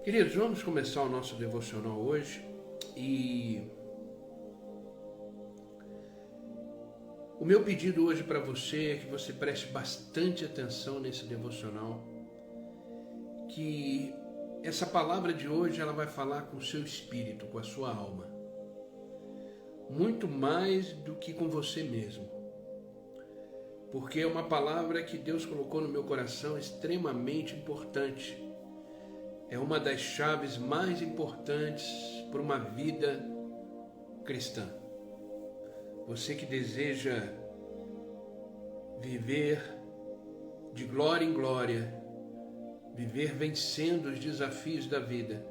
Queridos, vamos começar o nosso devocional hoje e o meu pedido hoje para você é que você preste bastante atenção nesse devocional, que essa palavra de hoje ela vai falar com o seu espírito, com a sua alma, muito mais do que com você mesmo, porque é uma palavra que Deus colocou no meu coração extremamente importante. É uma das chaves mais importantes para uma vida cristã. Você que deseja viver de glória em glória, viver vencendo os desafios da vida,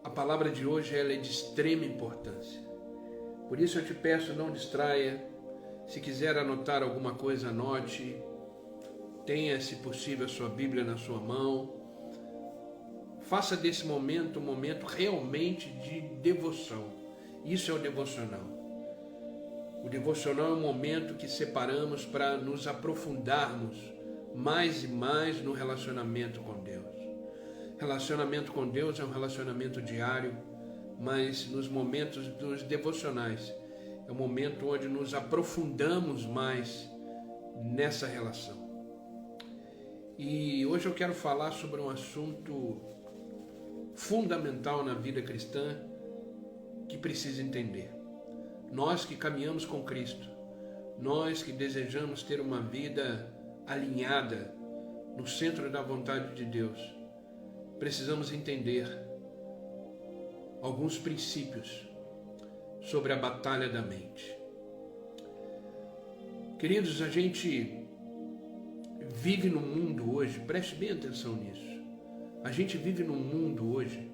a palavra de hoje ela é de extrema importância. Por isso eu te peço, não distraia. Se quiser anotar alguma coisa, anote. Tenha, se possível, a sua Bíblia na sua mão. Faça desse momento um momento realmente de devoção. Isso é o devocional. O devocional é um momento que separamos para nos aprofundarmos mais e mais no relacionamento com Deus. Relacionamento com Deus é um relacionamento diário, mas nos momentos dos devocionais é um momento onde nos aprofundamos mais nessa relação. E hoje eu quero falar sobre um assunto fundamental na vida cristã que precisa entender. Nós que caminhamos com Cristo, nós que desejamos ter uma vida alinhada no centro da vontade de Deus, precisamos entender alguns princípios sobre a batalha da mente. Queridos, a gente vive num mundo hoje, preste bem atenção nisso, a gente vive num mundo hoje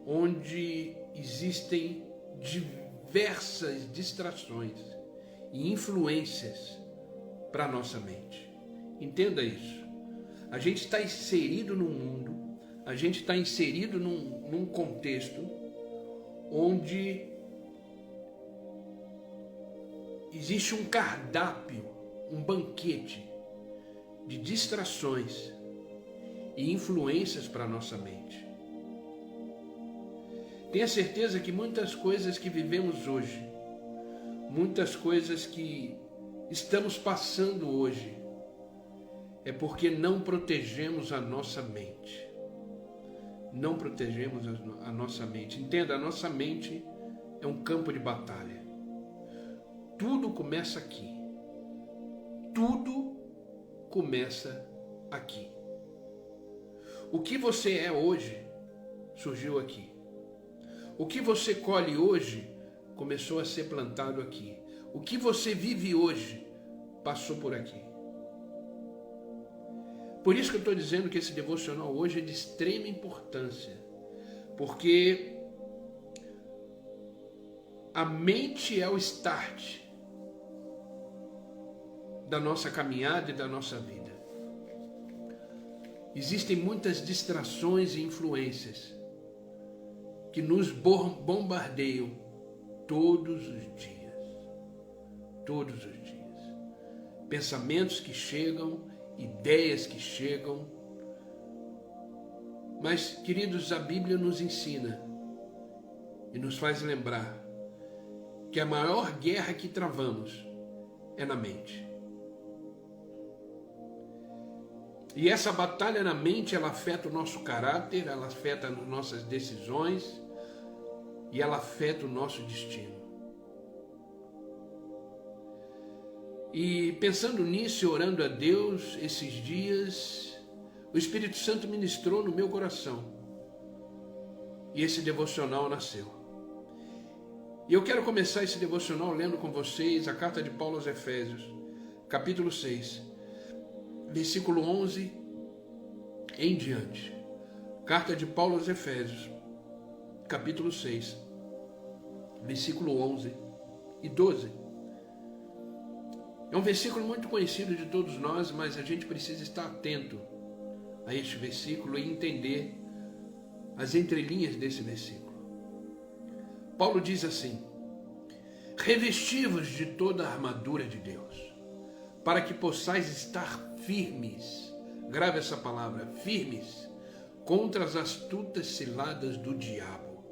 onde existem diversas distrações e influências para a nossa mente. Entenda isso. A gente está inserido num mundo, a gente está inserido num contexto onde existe um cardápio, um banquete de distrações e influências para a nossa mente. Tenha certeza que muitas coisas que vivemos hoje, muitas coisas que estamos passando hoje, é porque não protegemos a nossa mente. Não protegemos a nossa mente. Entenda, a nossa mente é um campo de batalha. Tudo começa aqui. Tudo começa aqui. O que você é hoje surgiu aqui. O que você colhe hoje começou a ser plantado aqui. O que você vive hoje passou por aqui. Por isso que eu estou dizendo que esse devocional hoje é de extrema importância, porque a mente é o start da nossa caminhada e da nossa vida. Existem muitas distrações e influências que nos bombardeiam todos os dias. Todos os dias. Pensamentos que chegam, ideias que chegam. Mas, queridos, a Bíblia nos ensina e nos faz lembrar que a maior guerra que travamos é na mente. E essa batalha na mente, ela afeta o nosso caráter, ela afeta as nossas decisões e ela afeta o nosso destino. E pensando nisso e orando a Deus esses dias, o Espírito Santo ministrou no meu coração e esse devocional nasceu. E eu quero começar esse devocional lendo com vocês a carta de Paulo aos Efésios, capítulo 6, versículo 11 em diante. Carta de Paulo aos Efésios, capítulo 6, versículo 11 e 12. É um versículo muito conhecido de todos nós, mas a gente precisa estar atento a este versículo e entender as entrelinhas desse versículo. Paulo diz assim: revesti-vos de toda a armadura de Deus, para que possais estar firmes. Grave essa palavra, firmes, contra as astutas ciladas do diabo.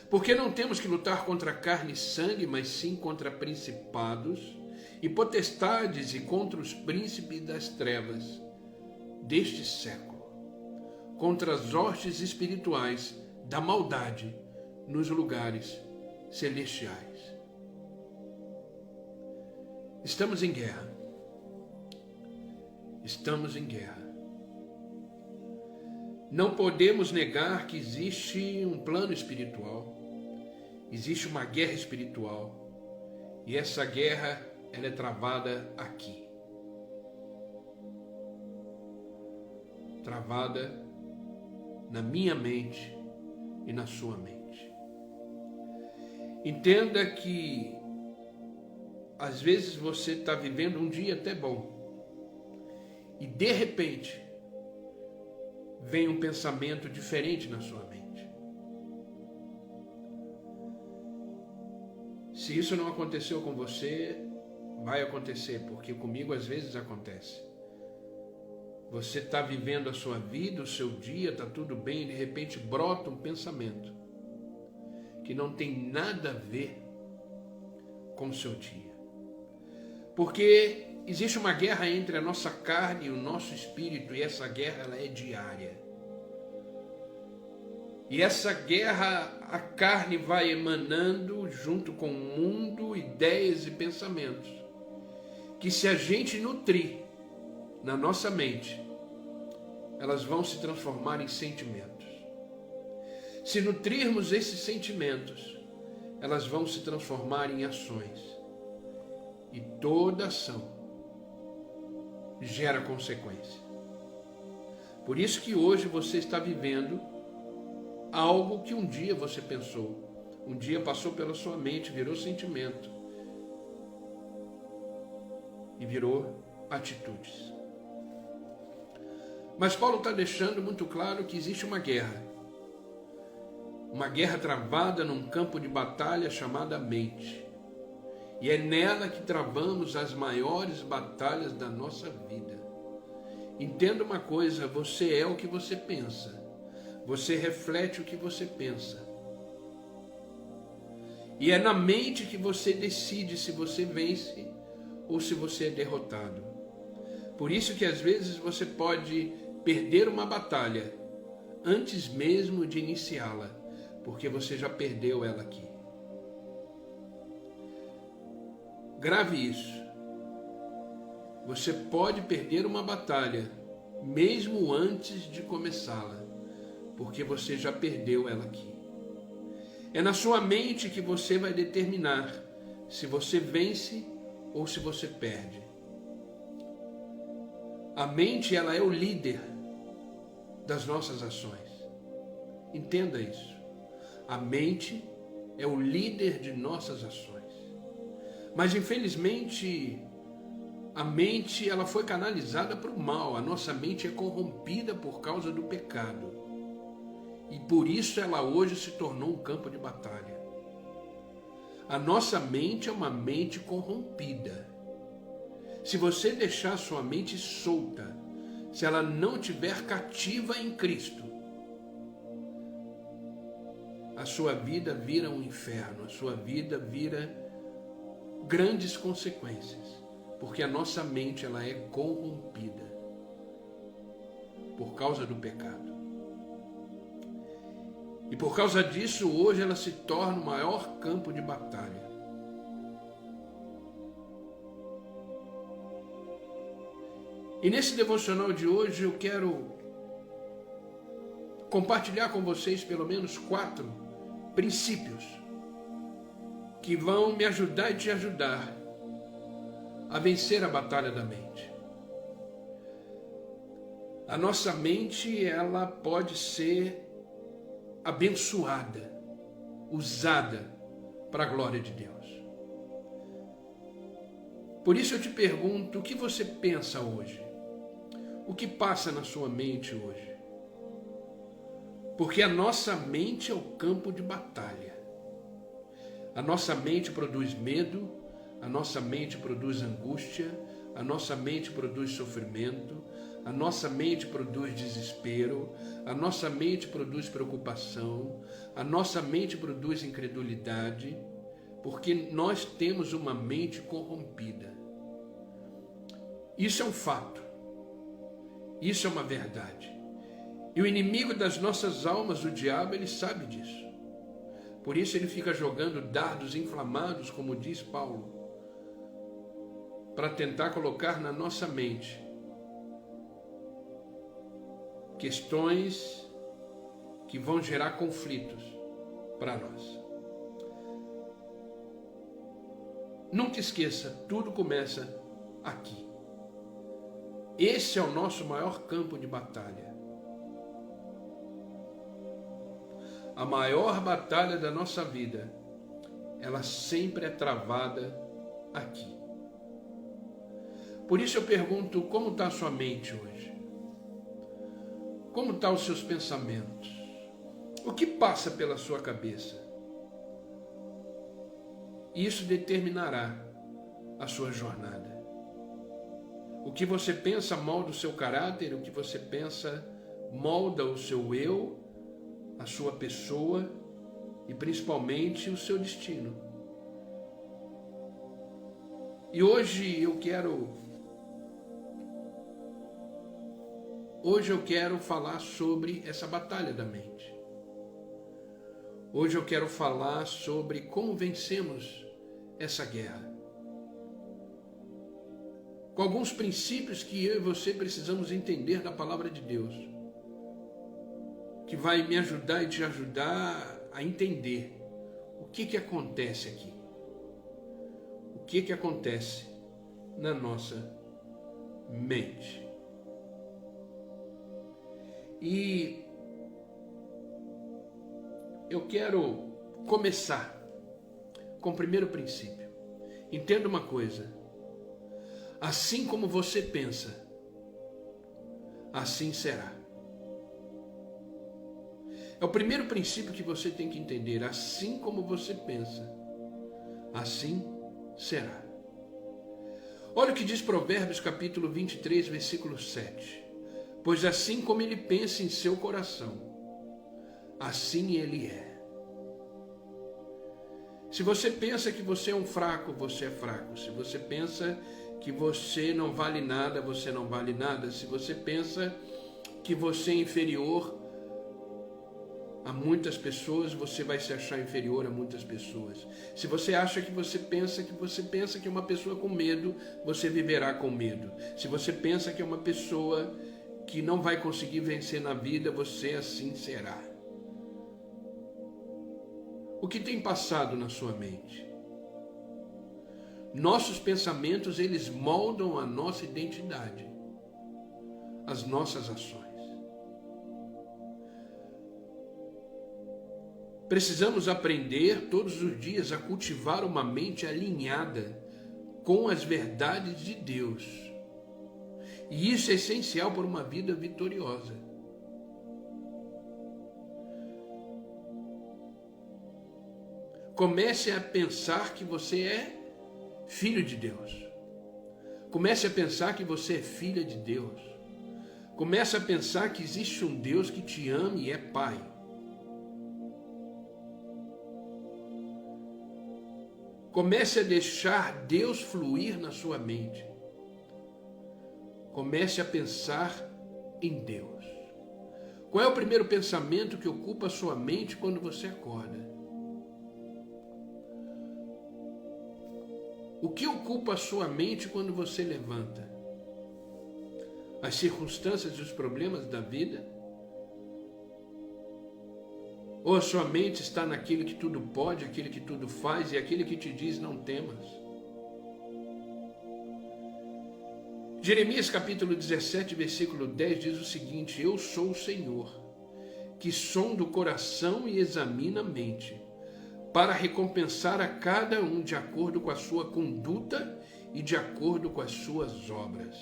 Porque não temos que lutar contra carne e sangue, mas sim contra principados e potestades e contra os príncipes das trevas deste século, contra as hostes espirituais da maldade nos lugares celestiais. Estamos em guerra. Estamos em guerra. Não podemos negar que existe um plano espiritual, existe uma guerra espiritual, e essa guerra ela é travada aqui. Travada na minha mente e na sua mente. Entenda que às vezes você está vivendo um dia até bom e de repente vem um pensamento diferente na sua mente. Se isso não aconteceu com você, vai acontecer, porque comigo às vezes acontece. Você está vivendo a sua vida, o seu dia, está tudo bem, e de repente brota um pensamento que não tem nada a ver com o seu dia. Porque existe uma guerra entre a nossa carne e o nosso espírito, e essa guerra ela é diária. E essa guerra, a carne vai emanando junto com o mundo, ideias e pensamentos, que se a gente nutrir na nossa mente, elas vão se transformar em sentimentos. Se nutrirmos esses sentimentos, elas vão se transformar em ações. E toda ação gera consequência. Por isso que hoje você está vivendo algo que um dia você pensou, um dia passou pela sua mente, virou sentimento e virou atitudes. Mas Paulo está deixando muito claro que existe uma guerra travada num campo de batalha chamada mente. E é nela que travamos as maiores batalhas da nossa vida. Entenda uma coisa, você é o que você pensa. Você reflete o que você pensa. E é na mente que você decide se você vence ou se você é derrotado. Por isso que às vezes você pode perder uma batalha antes mesmo de iniciá-la, porque você já perdeu ela aqui. Grave isso. Você pode perder uma batalha mesmo antes de começá-la, porque você já perdeu ela aqui. É na sua mente que você vai determinar se você vence ou se você perde. A mente, ela é o líder das nossas ações. Entenda isso. A mente é o líder de nossas ações. Mas infelizmente, a mente ela foi canalizada para o mal. A nossa mente é corrompida por causa do pecado. E por isso ela hoje se tornou um campo de batalha. A nossa mente é uma mente corrompida. Se você deixar sua mente solta, se ela não estiver cativa em Cristo, a sua vida vira um inferno, a sua vida vira grandes consequências, porque a nossa mente ela é corrompida por causa do pecado. E por causa disso, hoje ela se torna o maior campo de batalha. E nesse devocional de hoje eu quero compartilhar com vocês pelo menos 4 princípios que vão me ajudar e te ajudar a vencer a batalha da mente. A nossa mente, ela pode ser abençoada, usada para a glória de Deus. Por isso eu te pergunto, o que você pensa hoje? O que passa na sua mente hoje? Porque a nossa mente é o campo de batalha. A nossa mente produz medo, a nossa mente produz angústia, a nossa mente produz sofrimento, A nossa mente produz desespero, a nossa mente produz preocupação, a nossa mente produz incredulidade, porque nós temos uma mente corrompida. Isso é um fato, isso é uma verdade. E o inimigo das nossas almas, o diabo, ele sabe disso. Por isso ele fica jogando dardos inflamados, como diz Paulo, para tentar colocar na nossa mente questões que vão gerar conflitos para nós. Nunca esqueça, tudo começa aqui. Esse é o nosso maior campo de batalha. A maior batalha da nossa vida, ela sempre é travada aqui. Por isso eu pergunto, como está a sua mente hoje? Como estão os seus pensamentos? O que passa pela sua cabeça? Isso determinará a sua jornada. O que você pensa molda o seu caráter, o que você pensa molda o seu eu, a sua pessoa e principalmente o seu destino. E hoje eu quero falar sobre essa batalha da mente. Hoje eu quero falar sobre como vencemos essa guerra. Com alguns princípios que eu e você precisamos entender da palavra de Deus, que vai me ajudar e te ajudar a entender o que acontece aqui. O que acontece na nossa mente. E eu quero começar com o primeiro princípio. Entenda uma coisa: assim como você pensa, assim será. É o primeiro princípio que você tem que entender. Assim como você pensa, assim será. Olha o que diz Provérbios capítulo 23, versículo 7. Pois assim como ele pensa em seu coração, assim ele é. Se você pensa que você é um fraco, você é fraco. Se você pensa que você não vale nada, você não vale nada. Se você pensa que você é inferior a muitas pessoas, você vai se achar inferior a muitas pessoas. Se você acha que você pensa que é uma pessoa com medo, você viverá com medo. Se você pensa que é uma pessoa que não vai conseguir vencer na vida, você assim será. O que tem passado na sua mente? Nossos pensamentos, eles moldam a nossa identidade, as nossas ações. Precisamos aprender todos os dias a cultivar uma mente alinhada com as verdades de Deus. E isso é essencial para uma vida vitoriosa. Comece a pensar que você é filho de Deus. Comece a pensar que você é filha de Deus. Comece a pensar que existe um Deus que te ama e é Pai. Comece a deixar Deus fluir na sua mente. Comece a pensar em Deus. Qual é o primeiro pensamento que ocupa a sua mente quando você acorda? O que ocupa a sua mente quando você levanta? As circunstâncias e os problemas da vida? Ou a sua mente está naquele que tudo pode, aquele que tudo faz e aquele que te diz não temas? Jeremias capítulo 17, versículo 10 diz o seguinte: eu sou o Senhor, que sonda o coração e examina a mente, para recompensar a cada um de acordo com a sua conduta e de acordo com as suas obras.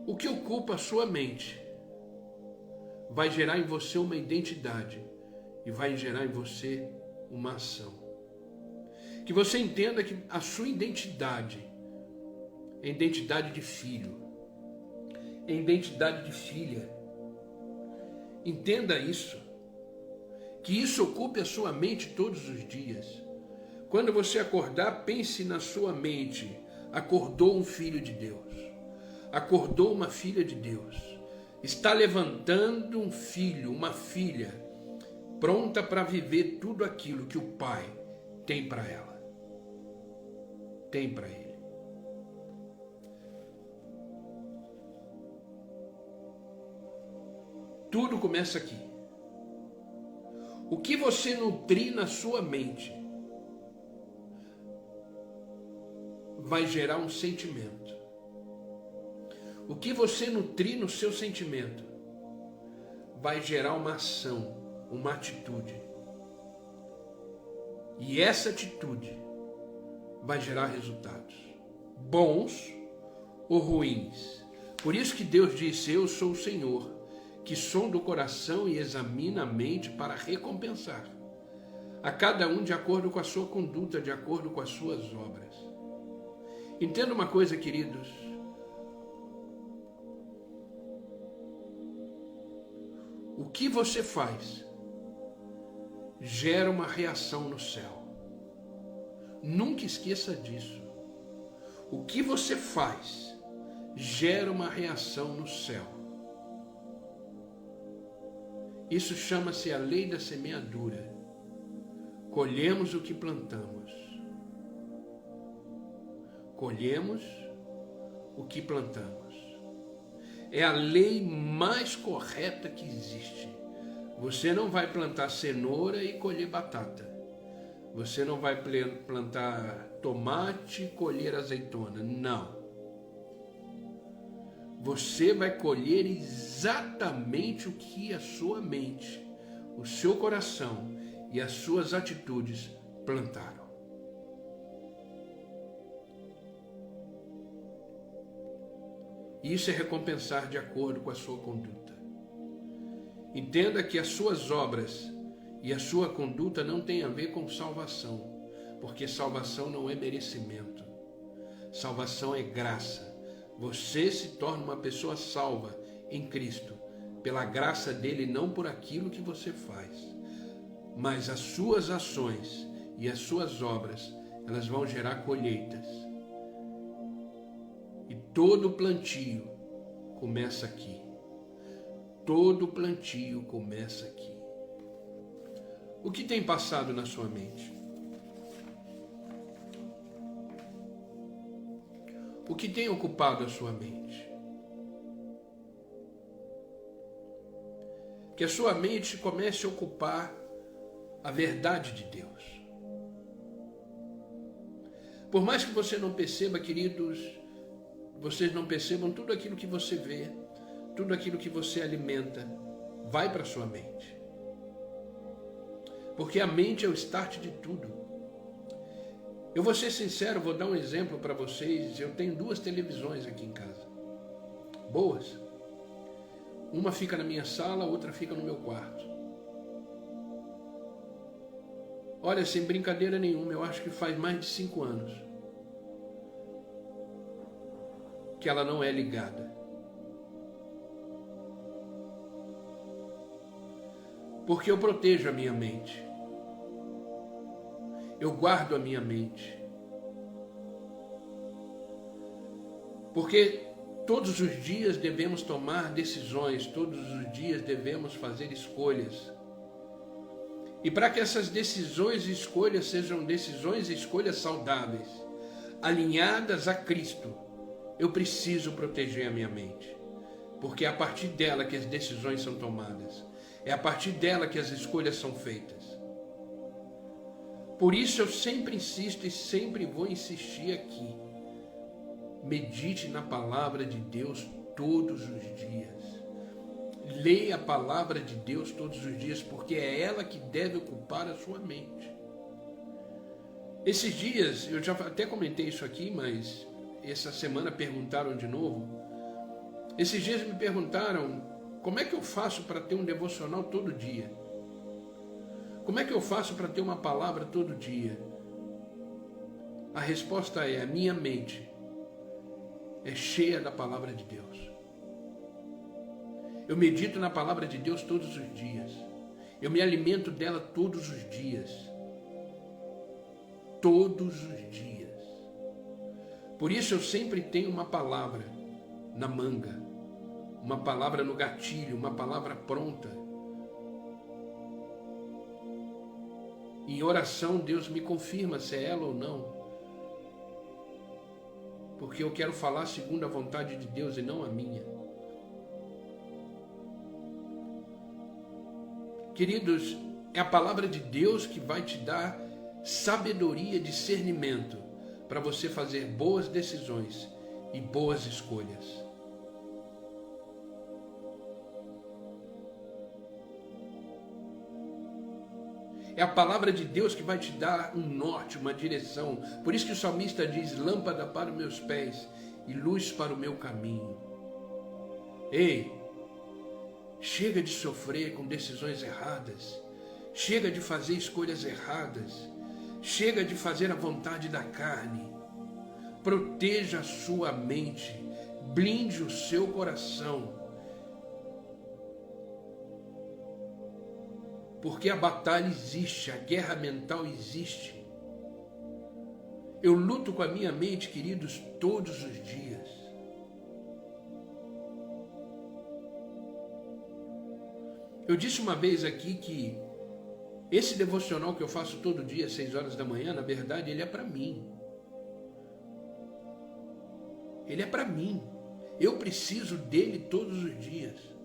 O que ocupa a sua mente vai gerar em você uma identidade e vai gerar em você uma ação. Que você entenda que a sua identidade é identidade de filho, é identidade de filha. Entenda isso, que isso ocupe a sua mente todos os dias. Quando você acordar, pense na sua mente: acordou um filho de Deus, acordou uma filha de Deus, está levantando um filho, uma filha, pronta para viver tudo aquilo que o Pai tem para ela, tem para ele. Tudo começa aqui. O que você nutrir na sua mente vai gerar um sentimento. O que você nutrir no seu sentimento vai gerar uma ação, uma atitude. E essa atitude vai gerar resultados, bons ou ruins. Por isso que Deus disse: eu sou o Senhor, que sonda o coração e examina a mente para recompensar a cada um de acordo com a sua conduta, de acordo com as suas obras. Entenda uma coisa, queridos. O que você faz gera uma reação no céu. Nunca esqueça disso. O que você faz gera uma reação no céu. Isso chama-se a lei da semeadura. Colhemos o que plantamos. Colhemos o que plantamos. É a lei mais correta que existe. Você não vai plantar cenoura e colher batata. Você não vai plantar tomate e colher azeitona. Não. Você vai colher exatamente o que a sua mente, o seu coração e as suas atitudes plantaram. Isso é recompensar de acordo com a sua conduta. Entenda que as suas obras e a sua conduta não têm a ver com salvação, porque salvação não é merecimento. Salvação é graça. Você se torna uma pessoa salva em Cristo, pela graça dele, não por aquilo que você faz. Mas as suas ações e as suas obras, elas vão gerar colheitas. E todo plantio começa aqui. Todo plantio começa aqui. O que tem passado na sua mente? O que tem ocupado a sua mente? Que a sua mente comece a ocupar a verdade de Deus. Por mais que você não perceba, queridos, vocês não percebam, tudo aquilo que você vê, tudo aquilo que você alimenta, vai para a sua mente. Porque a mente é o start de tudo. Eu vou ser sincero, vou dar um exemplo para vocês. Eu tenho 2 televisões aqui em casa. Boas. Uma fica na minha sala, a outra fica no meu quarto. Olha, sem brincadeira nenhuma, eu acho que faz mais de 5 anos que ela não é ligada. Porque eu protejo a minha mente. Eu guardo a minha mente. Porque todos os dias devemos tomar decisões, todos os dias devemos fazer escolhas. E para que essas decisões e escolhas sejam decisões e escolhas saudáveis, alinhadas a Cristo, eu preciso proteger a minha mente. Porque é a partir dela que as decisões são tomadas. É a partir dela que as escolhas são feitas. Por isso eu sempre insisto e sempre vou insistir aqui. Medite na palavra de Deus todos os dias. Leia a palavra de Deus todos os dias, porque é ela que deve ocupar a sua mente. Esses dias, eu já até comentei isso aqui, mas essa semana perguntaram de novo. Esses dias me perguntaram, como é que eu faço para ter um devocional todo dia? Como é que eu faço para ter uma palavra todo dia? A resposta é: a minha mente é cheia da palavra de Deus. Eu medito na palavra de Deus todos os dias. Eu me alimento dela todos os dias. Todos os dias. Por isso eu sempre tenho uma palavra na manga, uma palavra no gatilho, uma palavra pronta. Em oração Deus me confirma se é ela ou não. Porque eu quero falar segundo a vontade de Deus e não a minha. Queridos, é a palavra de Deus que vai te dar sabedoria, discernimento para você fazer boas decisões e boas escolhas. É a palavra de Deus que vai te dar um norte, uma direção. Por isso que o salmista diz: lâmpada para os meus pés e luz para o meu caminho. Ei, chega de sofrer com decisões erradas. Chega de fazer escolhas erradas. Chega de fazer a vontade da carne. Proteja a sua mente. Blinde o seu coração. Porque a batalha existe, a guerra mental existe. Eu luto com a minha mente, queridos, todos os dias. Eu disse uma vez aqui que esse devocional que eu faço todo dia às 6 horas da manhã, na verdade, ele é para mim. Ele é para mim. Eu preciso dele todos os dias.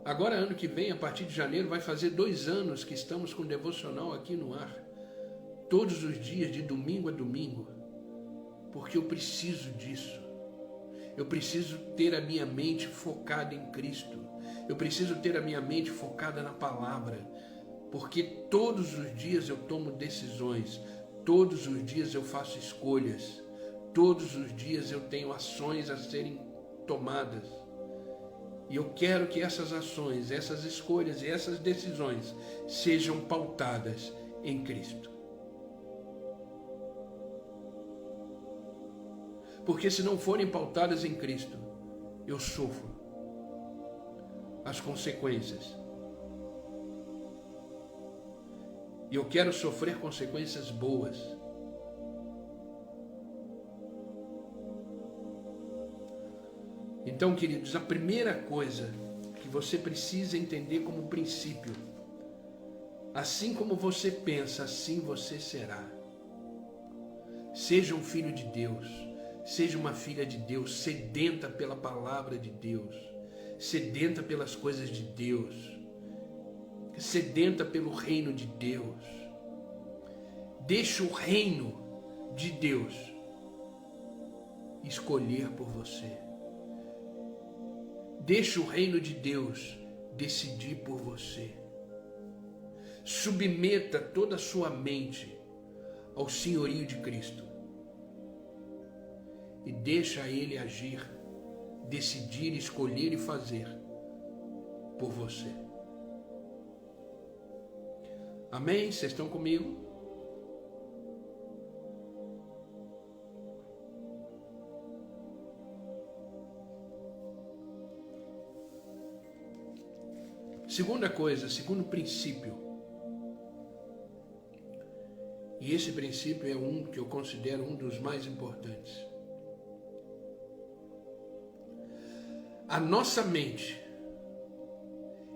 Agora, ano que vem, a partir de janeiro, vai fazer 2 anos que estamos com o devocional aqui no ar. Todos os dias, de domingo a domingo. Porque eu preciso disso. Eu preciso ter a minha mente focada em Cristo. Eu preciso ter a minha mente focada na palavra. Porque todos os dias eu tomo decisões. Todos os dias eu faço escolhas. Todos os dias eu tenho ações a serem tomadas. E eu quero que essas ações, essas escolhas e essas decisões sejam pautadas em Cristo. Porque se não forem pautadas em Cristo, eu sofro as consequências. E eu quero sofrer consequências boas. Então, queridos, a primeira coisa que você precisa entender como princípio: assim como você pensa, assim você será. Seja um filho de Deus, seja uma filha de Deus, sedenta pela palavra de Deus, sedenta pelas coisas de Deus, sedenta pelo reino de Deus. Deixa o reino de Deus escolher por você. Deixa o reino de Deus decidir por você. Submeta toda a sua mente ao senhorio de Cristo. E deixa Ele agir, decidir, escolher e fazer por você. Amém? Vocês estão comigo? Segunda coisa, segundo princípio. E esse princípio é um que eu considero um dos mais importantes. A nossa mente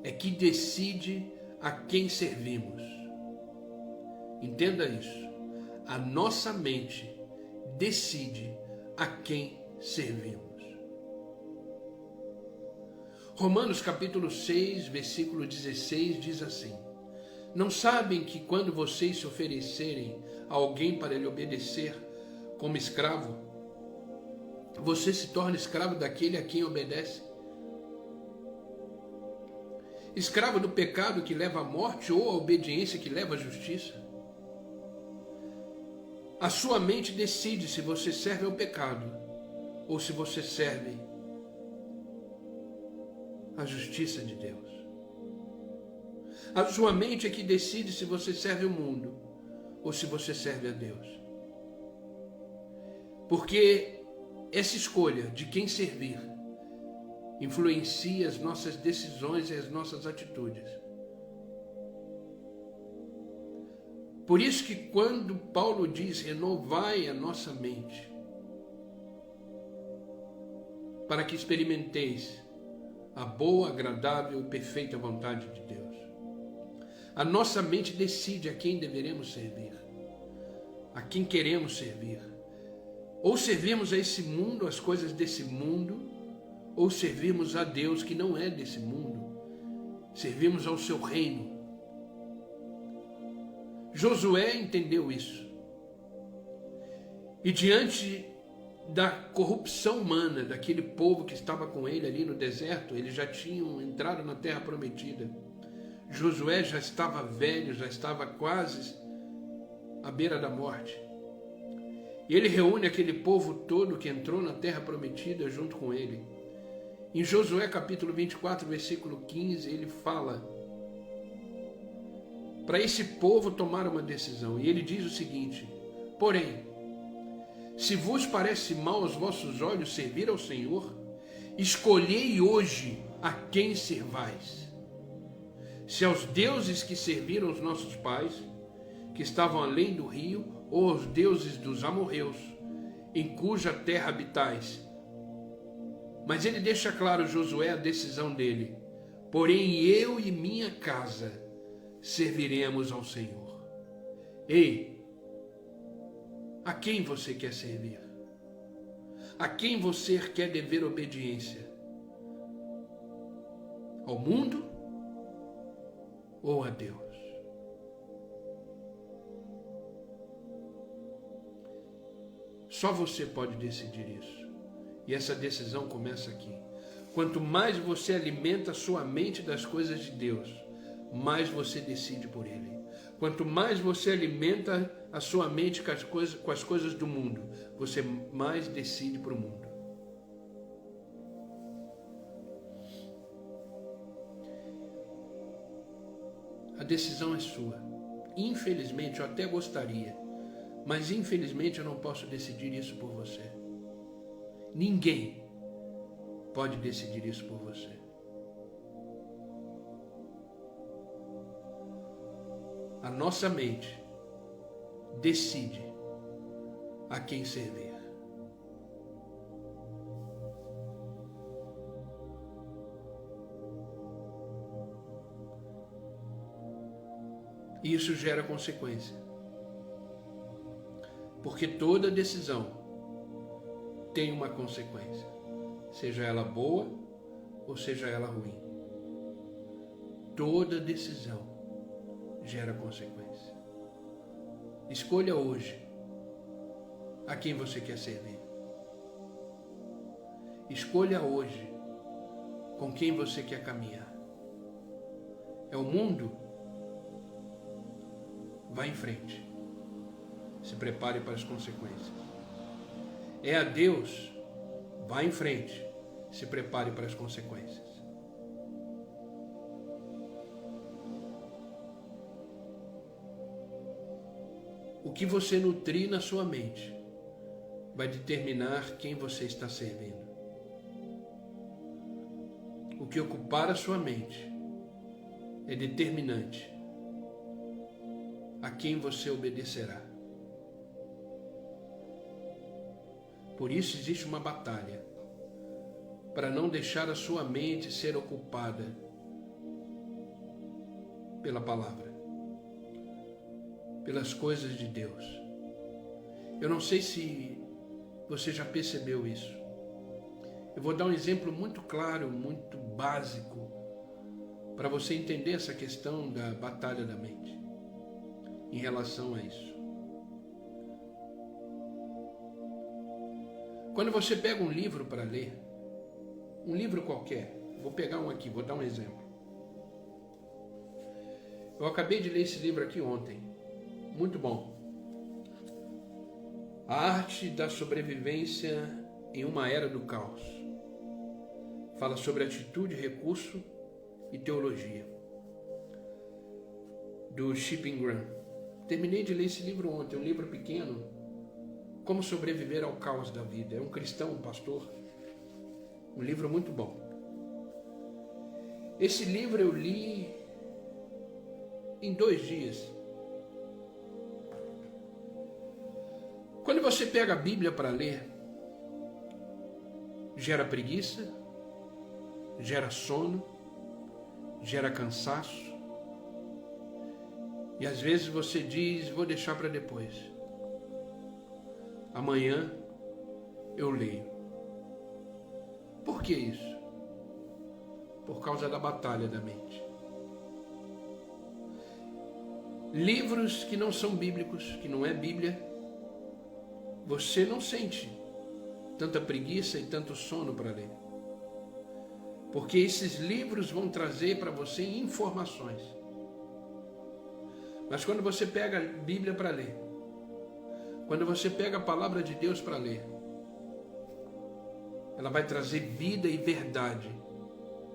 é que decide a quem servimos. Entenda isso. A nossa mente decide a quem servimos. Romanos capítulo 6, versículo 16 diz assim: não sabem que quando vocês se oferecerem a alguém para lhe obedecer como escravo, você se torna escravo daquele a quem obedece? Escravo do pecado que leva à morte ou a obediência que leva à justiça? A sua mente decide se você serve ao pecado ou se você serve à justiça de Deus. A sua mente é que decide se você serve o mundo ou se você serve a Deus. Porque essa escolha de quem servir influencia as nossas decisões e as nossas atitudes. Por isso que quando Paulo diz, renovai a nossa mente, para que experimenteis a boa, agradável e perfeita vontade de Deus. A nossa mente decide a quem deveremos servir, a quem queremos servir. Ou servimos a esse mundo, as coisas desse mundo, ou servimos a Deus que não é desse mundo, servimos ao seu reino. Josué entendeu isso. E diante da corrupção humana daquele povo que estava com ele ali no deserto, eles já tinham entrado na terra prometida. Josué já estava velho, já estava quase à beira da morte. E ele reúne aquele povo todo que entrou na terra prometida junto com ele. Em Josué capítulo 24, versículo 15, ele fala para esse povo tomar uma decisão. E ele diz o seguinte: porém, se vos parece mal aos vossos olhos servir ao Senhor, escolhei hoje a quem servais. Se aos deuses que serviram os nossos pais, que estavam além do rio, ou aos deuses dos amorreus, em cuja terra habitais. Mas ele deixa claro, Josué, a decisão dele. Porém, eu e minha casa serviremos ao Senhor. Ei, a quem você quer servir? A quem você quer dever obediência? Ao mundo ou a Deus? Só você pode decidir isso. E essa decisão começa aqui. Quanto mais você alimenta a sua mente das coisas de Deus, mais você decide por Ele. Quanto mais você alimenta a sua mente com as coisas do mundo, você mais decide para o mundo. A decisão é sua. Infelizmente, eu até gostaria, mas infelizmente eu não posso decidir isso por você. Ninguém pode decidir isso por você. A nossa mente decide a quem servir. E isso gera consequência. Porque toda decisão tem uma consequência, seja ela boa ou seja ela ruim. Toda decisão gera consequência. Escolha hoje a quem você quer servir. Escolha hoje com quem você quer caminhar. É o mundo? Vá em frente. Se prepare para as consequências. É a Deus? Vá em frente. Se prepare para as consequências. O que você nutrir na sua mente vai determinar quem você está servindo. O que ocupar a sua mente é determinante a quem você obedecerá. Por isso existe uma batalha para não deixar a sua mente ser ocupada pela palavra, pelas coisas de Deus. Eu não sei se você já percebeu isso. Eu vou dar um exemplo muito claro, muito básico, para você entender essa questão da batalha da mente em relação a isso. Quando você pega um livro para ler, um livro qualquer, vou pegar um aqui, vou dar um exemplo. Eu acabei de ler esse livro aqui ontem, muito bom. A Arte da Sobrevivência em uma Era do Caos. Fala sobre atitude, recurso e teologia, do Chip Ingram. Terminei de ler esse livro ontem, um livro pequeno, Como Sobreviver ao Caos da Vida. É um cristão, um pastor. Um livro muito bom. Esse livro eu li em 2 dias. Quando você pega a Bíblia para ler, gera preguiça, gera sono, gera cansaço. E às vezes você diz, vou deixar para depois. Amanhã eu leio. Por que isso? Por causa da batalha da mente. Livros que não são bíblicos, que não é Bíblia, você não sente tanta preguiça e tanto sono para ler. Porque esses livros vão trazer para você informações. Mas quando você pega a Bíblia para ler, quando você pega a palavra de Deus para ler, ela vai trazer vida e verdade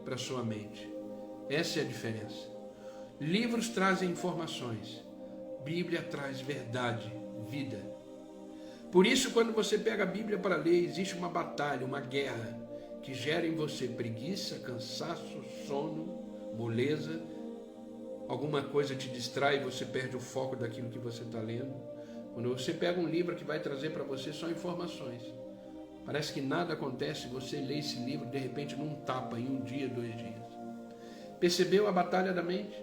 para a sua mente. Essa é a diferença. Livros trazem informações, Bíblia traz verdade, vida. Por isso, quando você pega a Bíblia para ler, existe uma batalha, uma guerra, que gera em você preguiça, cansaço, sono, moleza. Alguma coisa te distrai e você perde o foco daquilo que você está lendo. Quando você pega um livro que vai trazer para você só informações, parece que nada acontece, você lê esse livro, de repente num tapa, em 1 dia, 2 dias. Percebeu a batalha da mente?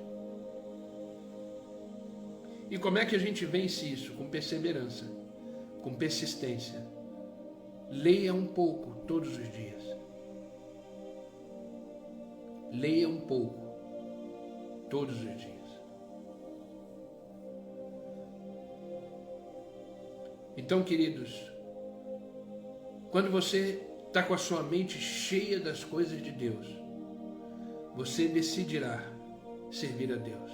E como é que a gente vence isso? Com perseverança, com persistência. Leia um pouco todos os dias. Leia um pouco todos os dias. Então, queridos, quando você está com a sua mente cheia das coisas de Deus, você decidirá servir a Deus.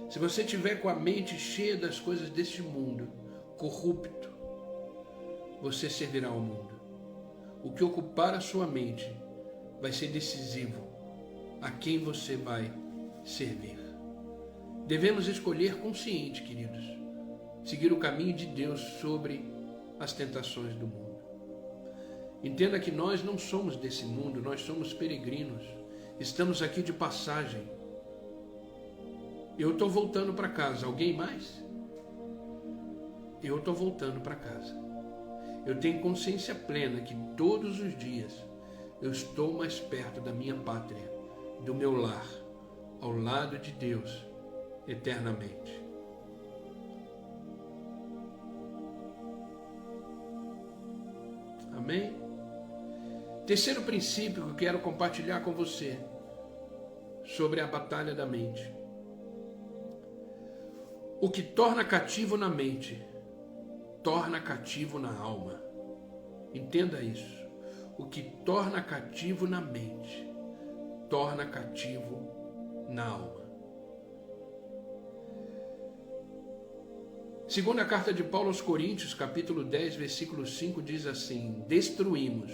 Se você tiver com a mente cheia das coisas deste mundo, corrupto, você servirá ao mundo. O que ocupar a sua mente vai ser decisivo a quem você vai servir. Devemos escolher consciente, queridos, seguir o caminho de Deus sobre as tentações do mundo. Entenda que nós não somos desse mundo, nós somos peregrinos. Estamos aqui de passagem. Eu estou voltando para casa. Alguém mais? Eu estou voltando para casa. Eu tenho consciência plena que todos os dias eu estou mais perto da minha pátria, do meu lar, ao lado de Deus, eternamente. Amém? Terceiro princípio que eu quero compartilhar com você sobre a batalha da mente. O que torna cativo na mente, torna cativo na alma. Entenda isso. O que torna cativo na mente, torna cativo na alma. Segunda carta de Paulo aos Coríntios, capítulo 10, versículo 5, diz assim: destruímos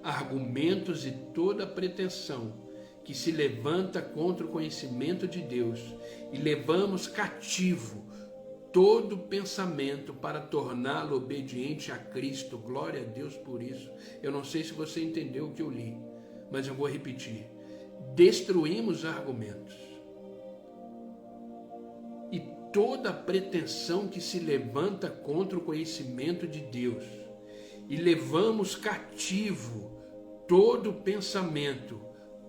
argumentos e toda pretensão que se levanta contra o conhecimento de Deus e levamos cativo todo pensamento para torná-lo obediente a Cristo. Glória a Deus por isso. Eu não sei se você entendeu o que eu li, mas eu vou repetir. Destruímos argumentos e toda pretensão que se levanta contra o conhecimento de Deus e levamos cativo todo pensamento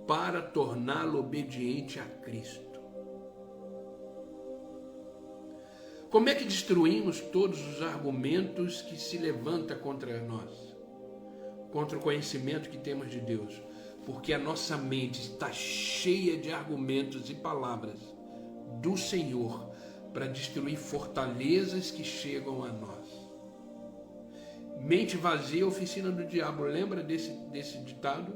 para torná-lo obediente a Cristo. Como é que destruímos todos os argumentos que se levantam contra nós? Contra o conhecimento que temos de Deus? Porque a nossa mente está cheia de argumentos e palavras do Senhor para destruir fortalezas que chegam a nós. Mente vazia, oficina do diabo. Lembra desse ditado?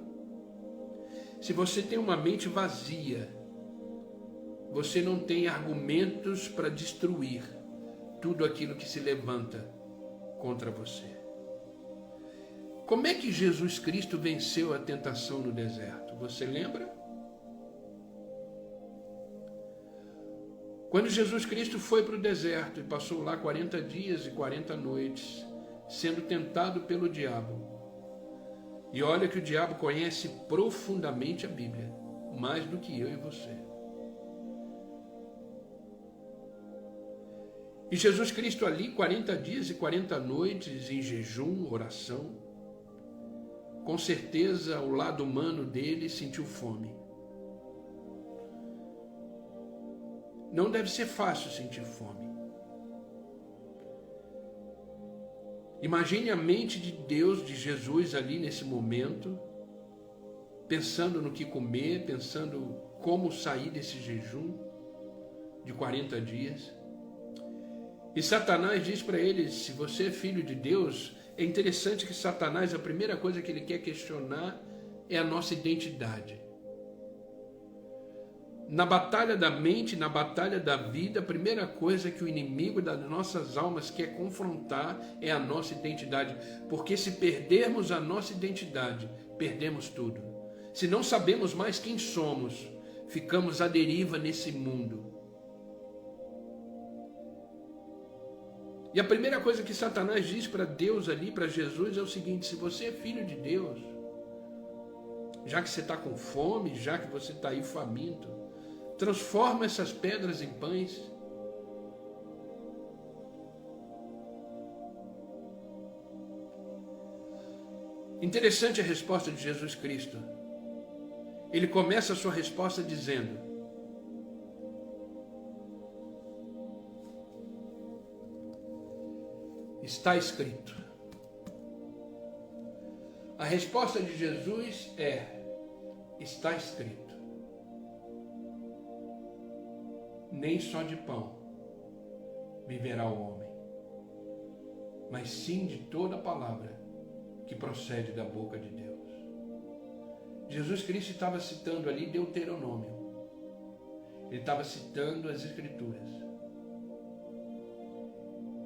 Se você tem uma mente vazia, você não tem argumentos para destruir tudo aquilo que se levanta contra você. Como é que Jesus Cristo venceu a tentação no deserto? Você lembra? Quando Jesus Cristo foi para o deserto e passou lá 40 dias e 40 noites, sendo tentado pelo diabo. E olha que o diabo conhece profundamente a Bíblia, mais do que eu e você. E Jesus Cristo ali, 40 dias e 40 noites em jejum, oração, com certeza o lado humano dele sentiu fome. Não deve ser fácil sentir fome. Imagine a mente de Deus, de Jesus ali nesse momento, pensando no que comer, pensando como sair desse jejum de 40 dias. E Satanás diz para ele, se você é filho de Deus, é interessante que Satanás, a primeira coisa que ele quer questionar é a nossa identidade. Na batalha da mente, na batalha da vida, a primeira coisa que o inimigo das nossas almas quer confrontar é a nossa identidade. Porque se perdermos a nossa identidade, perdemos tudo. Se não sabemos mais quem somos, ficamos à deriva nesse mundo. E a primeira coisa que Satanás diz para Deus ali, para Jesus, é o seguinte: se você é filho de Deus, já que você está com fome, já que você está aí faminto, transforma essas pedras em pães. Interessante a resposta de Jesus Cristo. Ele começa a sua resposta dizendo: está escrito. A resposta de Jesus é: está escrito. Nem só de pão viverá o homem, mas sim de toda a palavra que procede da boca de Deus. Jesus Cristo estava citando ali Deuteronômio. Ele estava citando as Escrituras.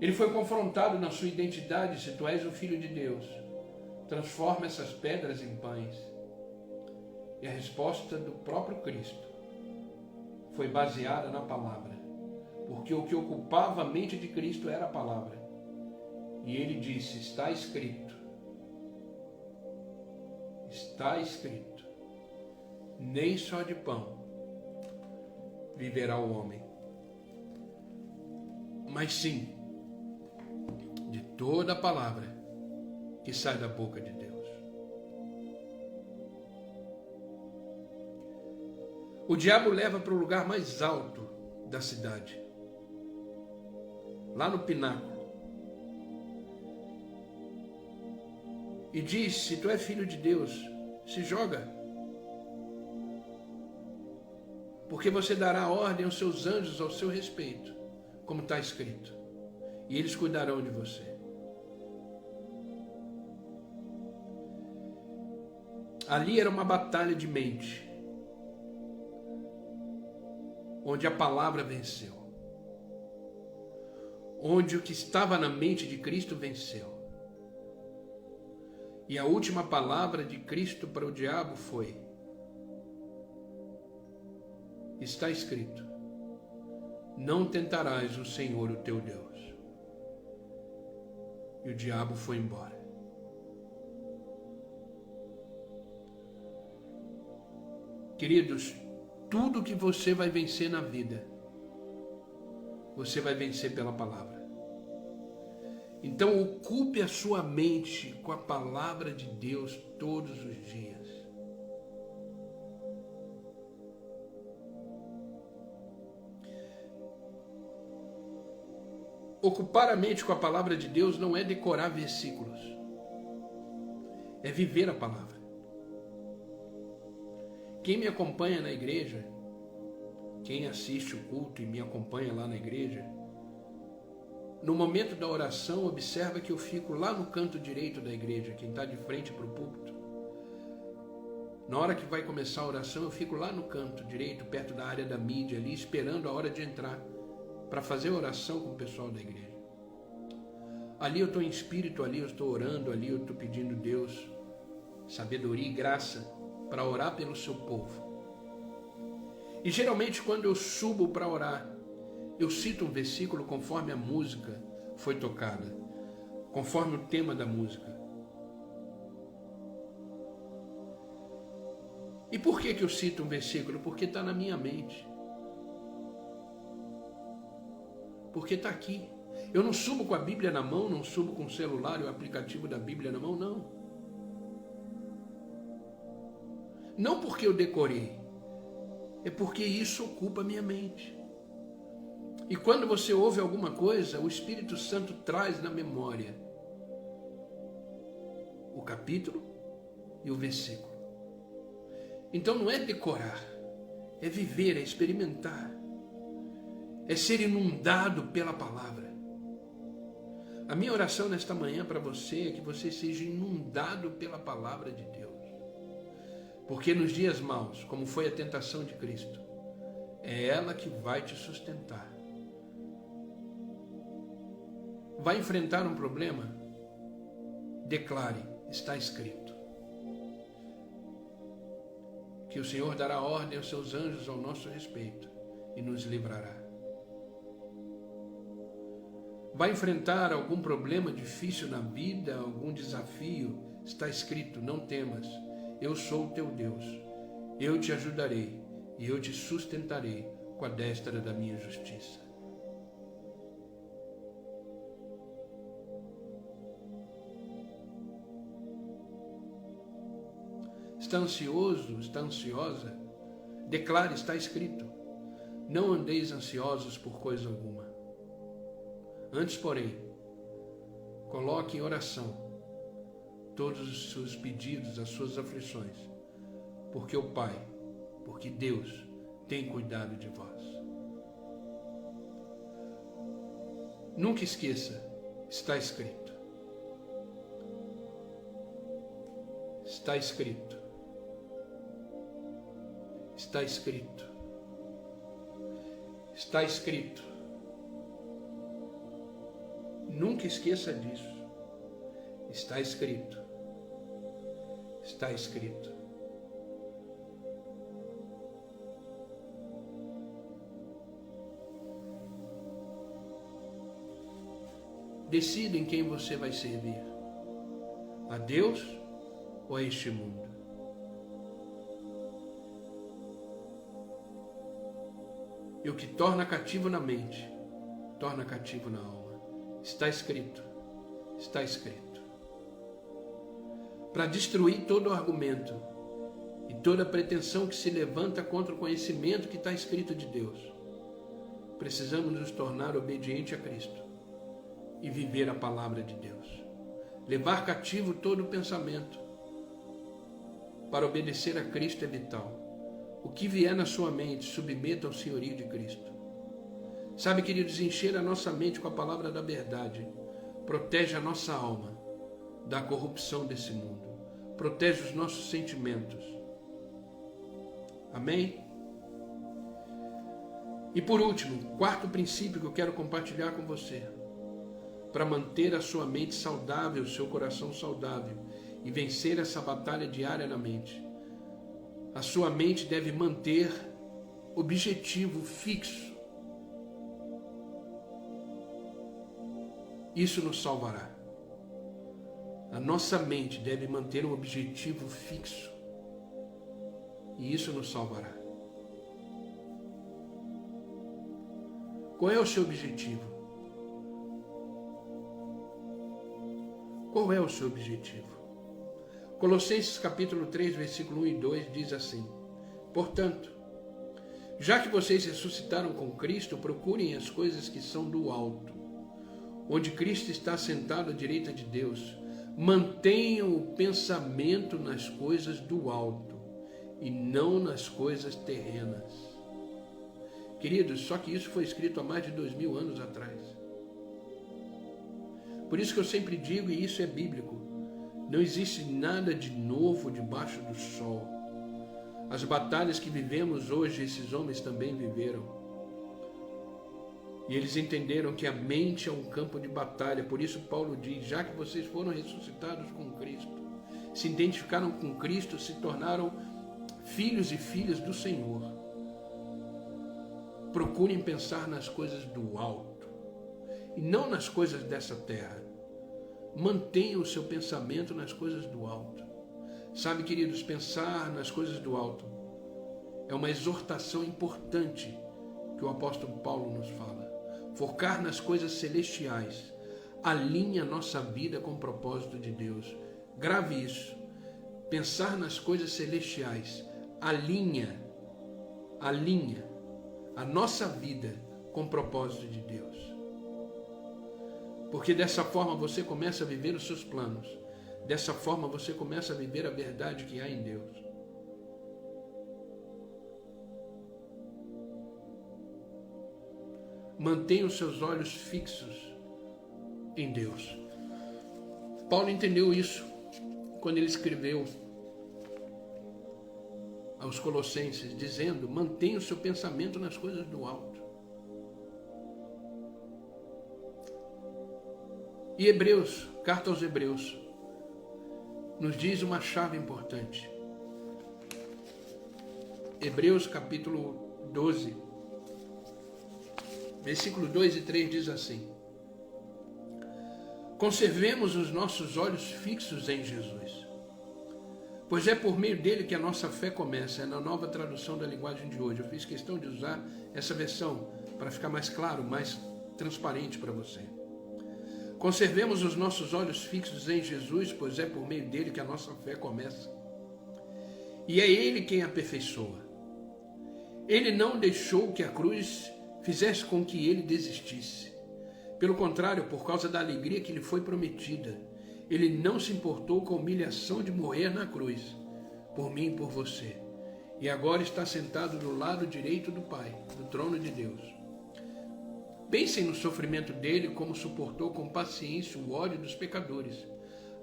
Ele foi confrontado na sua identidade: se tu és o Filho de Deus, transforma essas pedras em pães. E a resposta do próprio Cristo foi baseada na palavra, porque o que ocupava a mente de Cristo era a palavra. E ele disse: está escrito. Está escrito. Nem só de pão viverá o homem, mas sim de toda a palavra que sai da boca de Deus. O diabo leva para o lugar mais alto da cidade, lá no pináculo, e diz: se tu é filho de Deus, se joga, porque você dará ordem aos seus anjos ao seu respeito, como está escrito, e eles cuidarão de você. Ali era uma batalha de mente, onde a palavra venceu, onde o que estava na mente de Cristo venceu. E a última palavra de Cristo para o diabo foi: está escrito, não tentarás o Senhor, o teu Deus. E o diabo foi embora. Queridos, tudo que você vai vencer na vida, você vai vencer pela palavra. Então ocupe a sua mente com a palavra de Deus todos os dias. Ocupar a mente com a palavra de Deus não é decorar versículos, é viver a palavra. Quem me acompanha na igreja, quem assiste o culto e me acompanha lá na igreja, no momento da oração, observa que eu fico lá no canto direito da igreja, quem está de frente para o púlpito. Na hora que vai começar a oração, eu fico lá no canto direito, perto da área da mídia, ali, esperando a hora de entrar, para fazer oração com o pessoal da igreja. Ali eu estou em espírito, ali eu estou orando, ali eu estou pedindo a Deus sabedoria e graça para orar pelo seu povo. E geralmente quando eu subo para orar, eu cito um versículo conforme a música foi tocada. conforme o tema da música. E por que eu cito um versículo? Porque está na minha mente. Porque está aqui. Eu não subo com a Bíblia na mão, não subo com o celular e o aplicativo da Bíblia na mão, não. Não porque eu decorei, é porque isso ocupa a minha mente. E quando você ouve alguma coisa, o Espírito Santo traz na memória o capítulo e o versículo. Então não é decorar, é viver, é experimentar, é ser inundado pela palavra. A minha oração nesta manhã para você é que você seja inundado pela palavra de Deus. Porque nos dias maus, como foi a tentação de Cristo, é ela que vai te sustentar. Vai enfrentar um problema? Declare, está escrito. Que o Senhor dará ordem aos seus anjos ao nosso respeito e nos livrará. Vai enfrentar algum problema difícil na vida, algum desafio? Está escrito, não temas, eu sou o teu Deus, eu te ajudarei e eu te sustentarei com a destra da minha justiça. Está ansioso, está ansiosa? Declare, está escrito. Não andeis ansiosos por coisa alguma. Antes, porém, coloque em oração todos os seus pedidos, as suas aflições, porque o Pai, porque Deus tem cuidado de vós. Nunca esqueça, está escrito. Está escrito. Está escrito. Está escrito. Nunca esqueça disso. Está escrito. Está escrito. Decida em quem você vai servir. A Deus ou a este mundo? E o que torna cativo na mente, torna cativo na alma. Está escrito. Está escrito. Para destruir todo o argumento e toda pretensão que se levanta contra o conhecimento que está escrito de Deus, precisamos nos tornar obedientes a Cristo e viver a palavra de Deus. Levar cativo todo o pensamento para obedecer a Cristo é vital. O que vier na sua mente, submeta ao senhorio de Cristo. Sabe, queridos, encher a nossa mente com a palavra da verdade protege a nossa alma da corrupção desse mundo. Protege os nossos sentimentos. Amém? E por último, quarto princípio que eu quero compartilhar com você. Para manter a sua mente saudável, o seu coração saudável e vencer essa batalha diária na mente. A sua mente deve manter objetivo fixo. Isso nos salvará. A nossa mente deve manter um objetivo fixo. E isso nos salvará. Qual é o seu objetivo? Qual é o seu objetivo? Colossenses capítulo 3, versículo 1 e 2 diz assim: Portanto, já que vocês ressuscitaram com Cristo, procurem as coisas que são do alto, onde Cristo está sentado à direita de Deus. Mantenham o pensamento nas coisas do alto e não nas coisas terrenas. Queridos, só que isso foi escrito há mais de 2000 anos atrás. Por isso que eu sempre digo, e isso é bíblico, não existe nada de novo debaixo do sol. As batalhas que vivemos hoje, esses homens também viveram. E eles entenderam que a mente é um campo de batalha. Por isso Paulo diz, já que vocês foram ressuscitados com Cristo, se identificaram com Cristo, se tornaram filhos e filhas do Senhor. Procurem pensar nas coisas do alto e não nas coisas dessa terra. Mantenha o seu pensamento nas coisas do alto. Sabe, queridos, pensar nas coisas do alto é uma exortação importante que o apóstolo Paulo nos fala. Focar nas coisas celestiais alinha nossa vida com o propósito de Deus. Grave isso. Pensar nas coisas celestiais alinha a nossa vida com o propósito de Deus. Porque dessa forma você começa a viver os seus planos. Dessa forma você começa a viver a verdade que há em Deus. Mantenha os seus olhos fixos em Deus. Paulo entendeu isso quando ele escreveu aos Colossenses, dizendo: mantenha o seu pensamento nas coisas do alto. E Hebreus, carta aos Hebreus, nos diz uma chave importante. Hebreus capítulo 12, versículo 2 e 3 diz assim: conservemos os nossos olhos fixos em Jesus, pois é por meio dele que a nossa fé começa. É na nova tradução da linguagem de hoje. Eu fiz questão de usar essa versão para ficar mais claro, mais transparente para você. Conservemos os nossos olhos fixos em Jesus, pois é por meio dele que a nossa fé começa. E é ele quem aperfeiçoa. Ele não deixou que a cruz fizesse com que ele desistisse. Pelo contrário, por causa da alegria que lhe foi prometida, ele não se importou com a humilhação de morrer na cruz, por mim e por você. E agora está sentado do lado direito do Pai, do trono de Deus. Pensem no sofrimento dele, como suportou com paciência o ódio dos pecadores.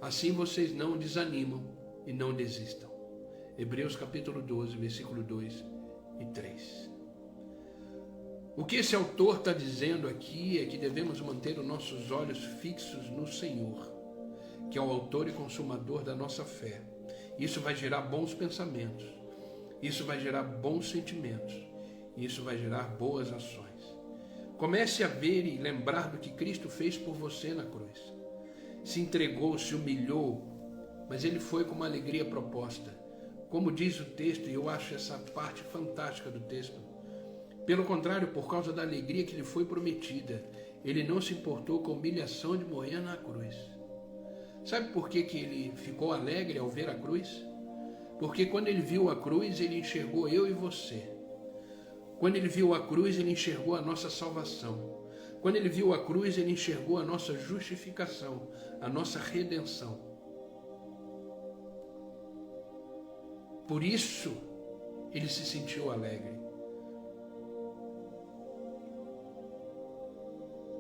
Assim vocês não desanimam e não desistam. Hebreus capítulo 12, versículo 2 e 3. O que esse autor está dizendo aqui é que devemos manter os nossos olhos fixos no Senhor, que é o autor e consumador da nossa fé. Isso vai gerar bons pensamentos, isso vai gerar bons sentimentos, isso vai gerar boas ações. Comece a ver e lembrar do que Cristo fez por você na cruz. Se entregou, se humilhou, mas ele foi com uma alegria proposta. Como diz o texto, e eu acho essa parte fantástica do texto, pelo contrário, por causa da alegria que lhe foi prometida, ele não se importou com a humilhação de morrer na cruz. Sabe por que ele ficou alegre ao ver a cruz? Porque quando ele viu a cruz, ele enxergou eu e você. Quando ele viu a cruz, ele enxergou a nossa salvação. Quando ele viu a cruz, ele enxergou a nossa justificação, a nossa redenção. Por isso, ele se sentiu alegre.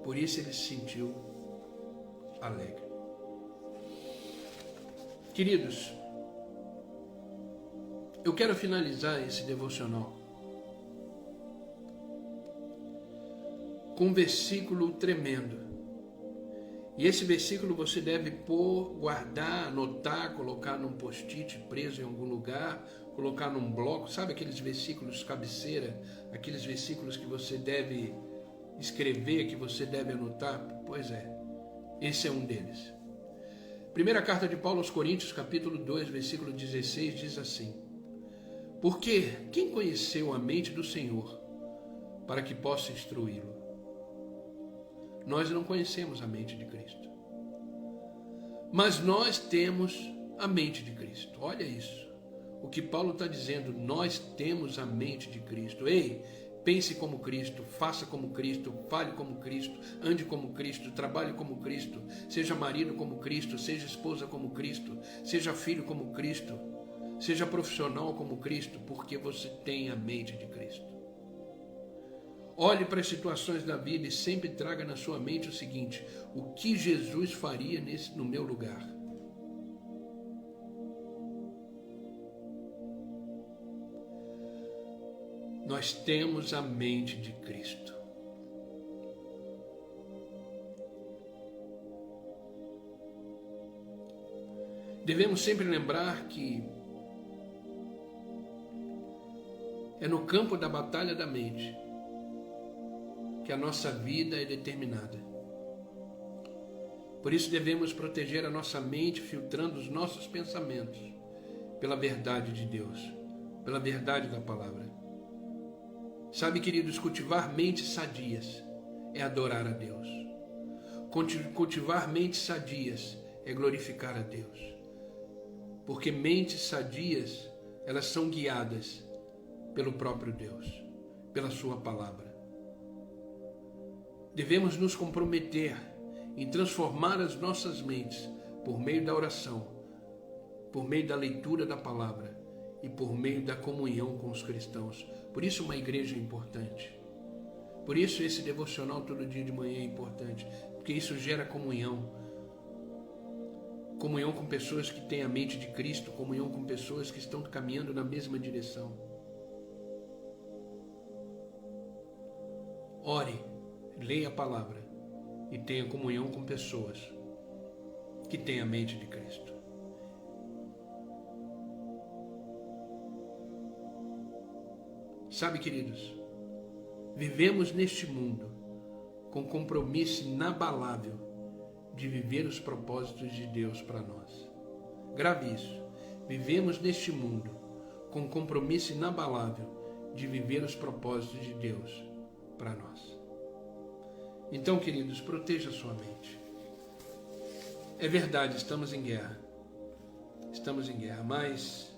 Por isso ele se sentiu alegre. Queridos, eu quero finalizar esse devocional com um versículo tremendo. E esse versículo você deve pôr, guardar, anotar, colocar num post-it preso em algum lugar, colocar num bloco. Sabe aqueles versículos cabeceira? Aqueles versículos que você deve escrever, que você deve anotar? Pois é, esse é um deles. Primeira carta de Paulo aos Coríntios, capítulo 2, versículo 16, diz assim: porque quem conheceu a mente do Senhor para que possa instruí-lo? Nós não conhecemos a mente de Cristo, mas nós temos a mente de Cristo. Olha isso, o que Paulo está dizendo, nós temos a mente de Cristo. Ei, pense como Cristo, faça como Cristo, fale como Cristo, ande como Cristo, trabalhe como Cristo, seja marido como Cristo, seja esposa como Cristo, seja filho como Cristo, seja profissional como Cristo, porque você tem a mente de Cristo. Olhe para as situações da vida e sempre traga na sua mente o seguinte: o que Jesus faria no meu lugar? Nós temos a mente de Cristo. Devemos sempre lembrar que é no campo da batalha da mente que a nossa vida é determinada. Por isso devemos proteger a nossa mente, filtrando os nossos pensamentos pela verdade de Deus, pela verdade da palavra. Sabe, queridos, cultivar mentes sadias é adorar a Deus. Cultivar mentes sadias é glorificar a Deus. Porque mentes sadias, elas são guiadas pelo próprio Deus, pela sua palavra. Devemos nos comprometer em transformar as nossas mentes por meio da oração, por meio da leitura da palavra e por meio da comunhão com os cristãos. Por isso uma igreja é importante. Por isso esse devocional todo dia de manhã é importante, porque isso gera comunhão. Comunhão com pessoas que têm a mente de Cristo, comunhão com pessoas que estão caminhando na mesma direção. Ore, leia a palavra e tenha comunhão com pessoas que têm a mente de Cristo. Sabe, queridos, vivemos neste mundo com compromisso inabalável de viver os propósitos de Deus para nós. Grave isso. Vivemos neste mundo com compromisso inabalável de viver os propósitos de Deus para nós. Então, queridos, proteja a sua mente. É verdade, estamos em guerra. Estamos em guerra, mas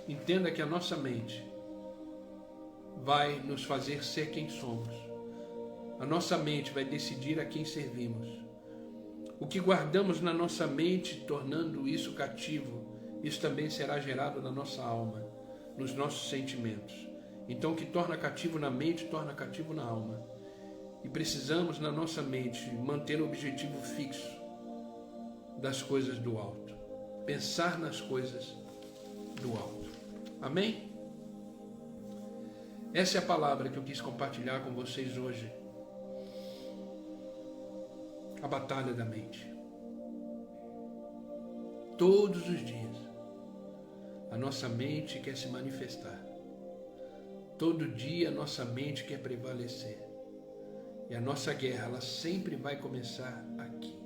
entenda que a nossa mente vai nos fazer ser quem somos. A nossa mente vai decidir a quem servimos. O que guardamos na nossa mente, tornando isso cativo, isso também será gerado na nossa alma, nos nossos sentimentos. Então, o que torna cativo na mente, torna cativo na alma. E precisamos, na nossa mente, manter o objetivo fixo das coisas do alto. Pensar nas coisas do alto. Amém? Essa é a palavra que eu quis compartilhar com vocês hoje. A batalha da mente. Todos os dias, a nossa mente quer se manifestar. Todo dia a nossa mente quer prevalecer. E a nossa guerra, ela sempre vai começar aqui.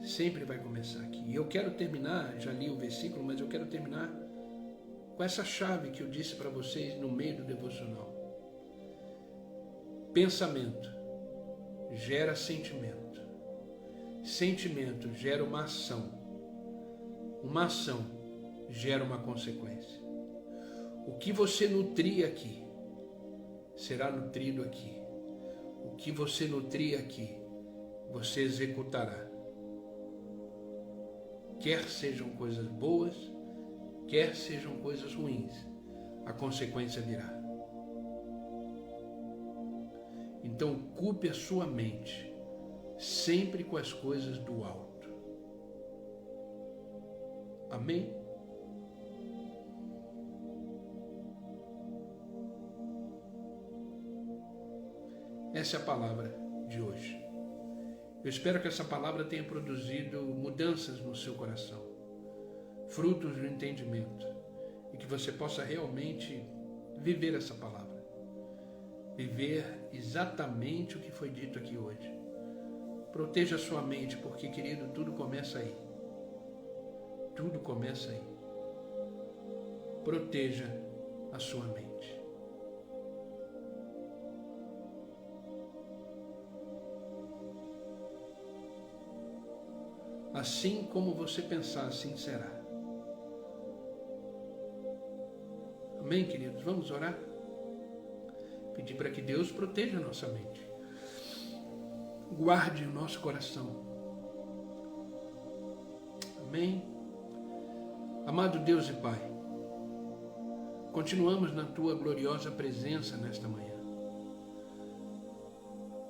Sempre vai começar aqui. E eu quero terminar, já li o versículo, mas eu quero terminar com essa chave que eu disse para vocês no meio do devocional. Pensamento gera sentimento. Sentimento gera uma ação. Uma ação gera uma consequência. O que você nutrir aqui, será nutrido aqui. O que você nutrir aqui, você executará. Quer sejam coisas boas, quer sejam coisas ruins, a consequência virá. Então, ocupe a sua mente sempre com as coisas do alto. Amém? Essa é a palavra de hoje. Eu espero que essa palavra tenha produzido mudanças no seu coração, frutos do entendimento, e que você possa realmente viver essa palavra. Viver exatamente o que foi dito aqui hoje. Proteja a sua mente, porque, querido, tudo começa aí. Tudo começa aí. Proteja a sua mente. Assim como você pensar, assim será. Amém, queridos? Vamos orar? Pedir para que Deus proteja a nossa mente. Guarde o nosso coração. Amém? Amado Deus e Pai, continuamos na Tua gloriosa presença nesta manhã.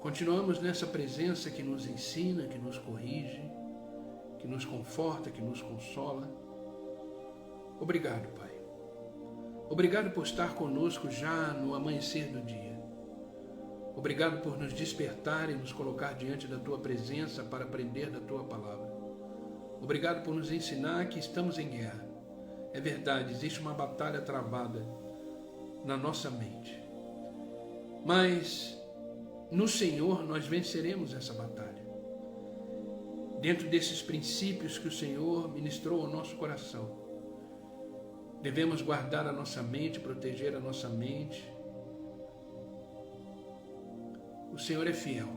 Continuamos nessa presença que nos ensina, que nos corrige, que nos conforta, que nos consola. Obrigado, Pai. Obrigado por estar conosco já no amanhecer do dia. Obrigado por nos despertar e nos colocar diante da Tua presença para aprender da Tua palavra. Obrigado por nos ensinar que estamos em guerra. É verdade, existe uma batalha travada na nossa mente. Mas no Senhor nós venceremos essa batalha. dentro desses princípios que o Senhor ministrou ao nosso coração, devemos guardar a nossa mente, proteger a nossa mente. O Senhor é fiel.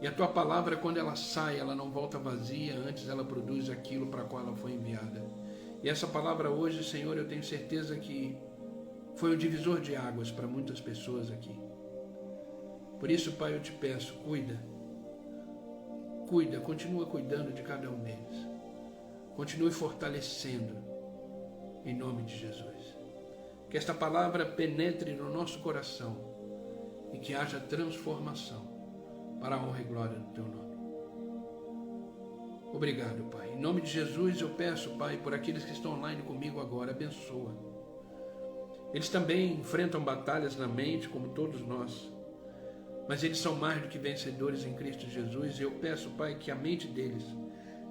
E a tua palavra, quando ela sai, ela não volta vazia, antes ela produz aquilo para qual ela foi enviada. E essa palavra hoje, Senhor, eu tenho certeza que foi um divisor de águas para muitas pessoas aqui. Por isso, Pai, eu te peço, cuida, continua cuidando de cada um deles. Continue fortalecendo, em nome de Jesus. Que esta palavra penetre no nosso coração e que haja transformação para a honra e glória do teu nome. Obrigado, Pai. Em nome de Jesus eu peço, Pai, por aqueles que estão online comigo agora, abençoa. Eles também enfrentam batalhas na mente, como todos nós, mas eles são mais do que vencedores em Cristo Jesus, e eu peço, Pai, que a mente deles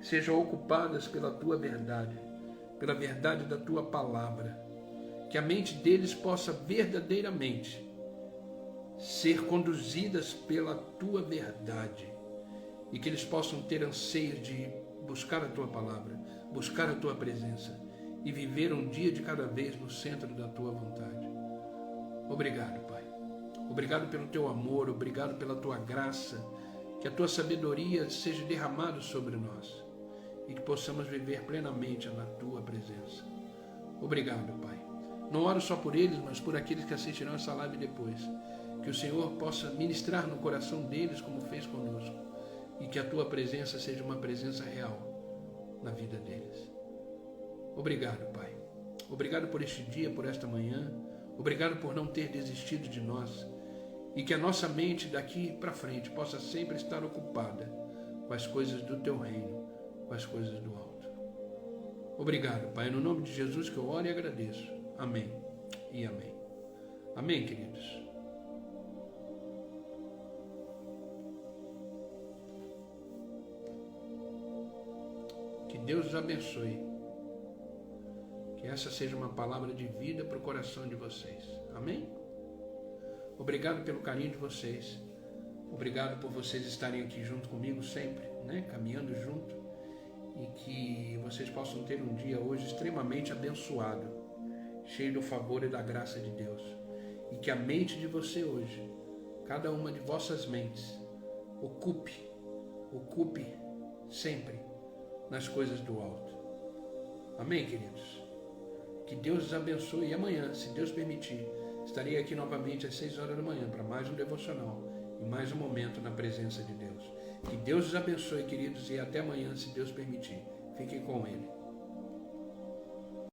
seja ocupada pela tua verdade, pela verdade da tua palavra, que a mente deles possa verdadeiramente ser conduzidas pela tua verdade, e que eles possam ter anseio de buscar a tua palavra, buscar a tua presença e viver um dia de cada vez no centro da tua vontade. Obrigado, Pai. Obrigado pelo teu amor, obrigado pela tua graça, que a tua sabedoria seja derramada sobre nós e que possamos viver plenamente na tua presença. Obrigado, Pai. Não oro só por eles, mas por aqueles que assistirão essa live depois. Que o Senhor possa ministrar no coração deles como fez conosco e que a tua presença seja uma presença real na vida deles. Obrigado, Pai. Obrigado por este dia, por esta manhã. Obrigado por não ter desistido de nós e que a nossa mente daqui para frente possa sempre estar ocupada com as coisas do teu reino, com as coisas do alto. Obrigado, Pai. No nome de Jesus que eu oro e agradeço. Amém e amém. Amém, queridos. Que Deus os abençoe. Que essa seja uma palavra de vida para o coração de vocês. Amém? Obrigado pelo carinho de vocês. Obrigado por vocês estarem aqui junto comigo sempre, caminhando junto. E que vocês possam ter um dia hoje extremamente abençoado, cheio do favor e da graça de Deus. E que a mente de você hoje, cada uma de vossas mentes, ocupe sempre nas coisas do alto. Amém, queridos? Que Deus os abençoe. E amanhã, se Deus permitir, estarei aqui novamente às 6 horas da manhã para mais um devocional e mais um momento na presença de Deus. Que Deus os abençoe, queridos, e até amanhã, se Deus permitir. Fiquem com Ele.